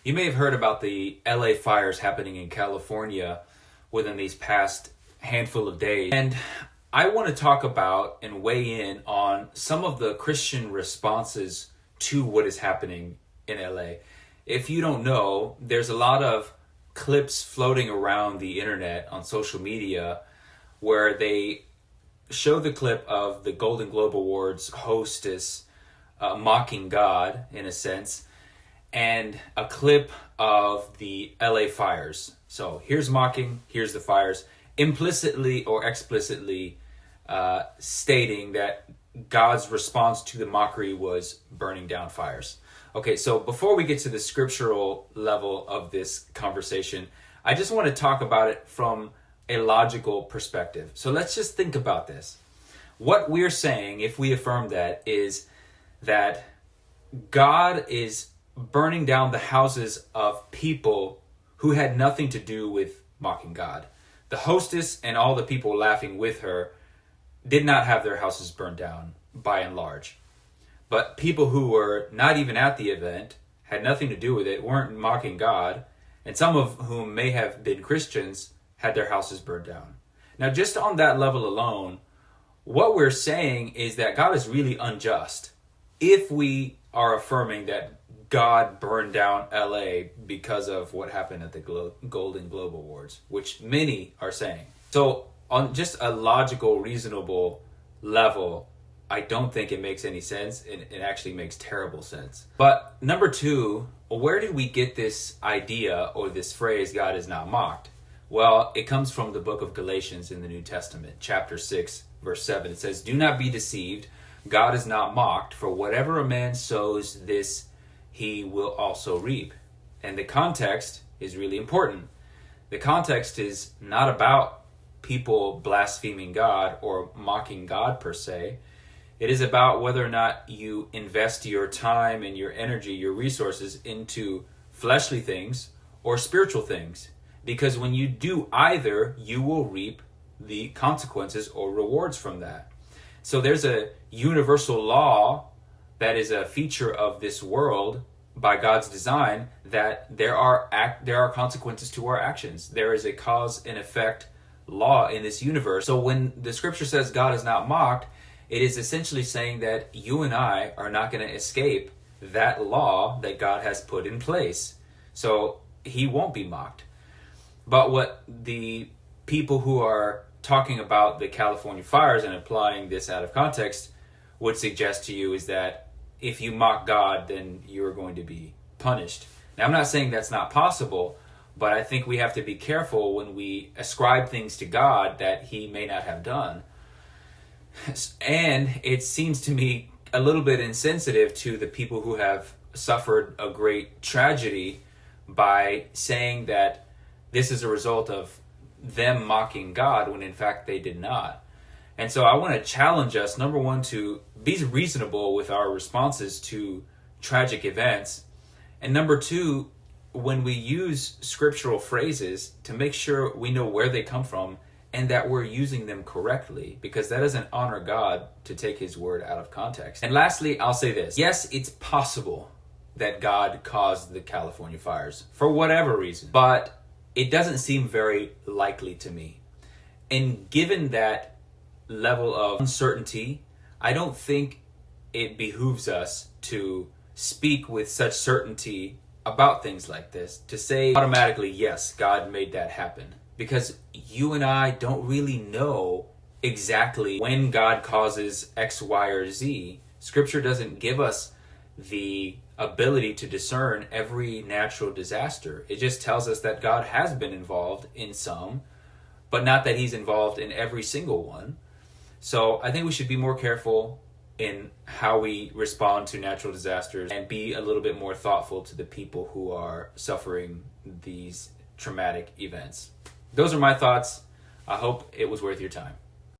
You may have heard about the LA fires happening in California within these past handful of days. And I want to talk about and weigh in on some of the Christian responses to what is happening in LA. If you don't know, there's a lot of clips floating around the internet on social media where they show the clip of the Golden Globe Awards hostess mocking God, in a sense, and a clip of the LA fires. So here's mocking, here's the fires, implicitly or explicitly stating that God's response to the mockery was burning down fires. Okay, so before we get to the scriptural level of this conversation, I just want to talk about it from a logical perspective. So let's just think about this. What we're saying, if we affirm that, is that God is burning down the houses of people who had nothing to do with mocking God. The hostess and all the people laughing with her did not have their houses burned down, by and large. But people who were not even at the event, had nothing to do with it, weren't mocking God, and some of whom may have been Christians, had their houses burned down. Now, just on that level alone, what we're saying is that God is really unjust if we are affirming that God burned down LA because of what happened at the Golden Globe Awards, which many are saying. So on just a logical, reasonable level, I don't think it makes any sense. It actually makes terrible sense. But number two, where did we get this idea or this phrase, God is not mocked? Well, it comes from the book of Galatians in the New Testament, chapter 6, verse 7. It says, "Do not be deceived. God is not mocked, for whatever a man sows, this he will also reap." And the context is really important. The context is not about people blaspheming God or mocking God per se. It is about whether or not you invest your time and your energy, your resources into fleshly things or spiritual things. Because when you do either, you will reap the consequences or rewards from that. So there's a universal law that is a feature of this world by God's design, that there are consequences to our actions. There is a cause and effect law in this universe. So when the scripture says God is not mocked, it is essentially saying that you and I are not going to escape that law that God has put in place. So he won't be mocked. But what the people who are talking about the California fires and applying this out of context would suggest to you is that if you mock God, then you're going to be punished. Now, I'm not saying that's not possible, but I think we have to be careful when we ascribe things to God that he may not have done. And it seems to me a little bit insensitive to the people who have suffered a great tragedy by saying that this is a result of them mocking God when in fact they did not. And so I want to challenge us, number one, to be reasonable with our responses to tragic events. And number two, when we use scriptural phrases, to make sure we know where they come from and that we're using them correctly, because that doesn't honor God to take his word out of context. And lastly, I'll say this. Yes, it's possible that God caused the California fires for whatever reason, but it doesn't seem very likely to me. And given that level of uncertainty, I don't think it behooves us to speak with such certainty about things like this, to say automatically, yes, God made that happen. Because you and I don't really know exactly when God causes X, Y, or Z. Scripture doesn't give us the ability to discern every natural disaster. It just tells us that God has been involved in some, but not that he's involved in every single one. So I think we should be more careful in how we respond to natural disasters and be a little bit more thoughtful to the people who are suffering these traumatic events. Those are my thoughts. I hope it was worth your time.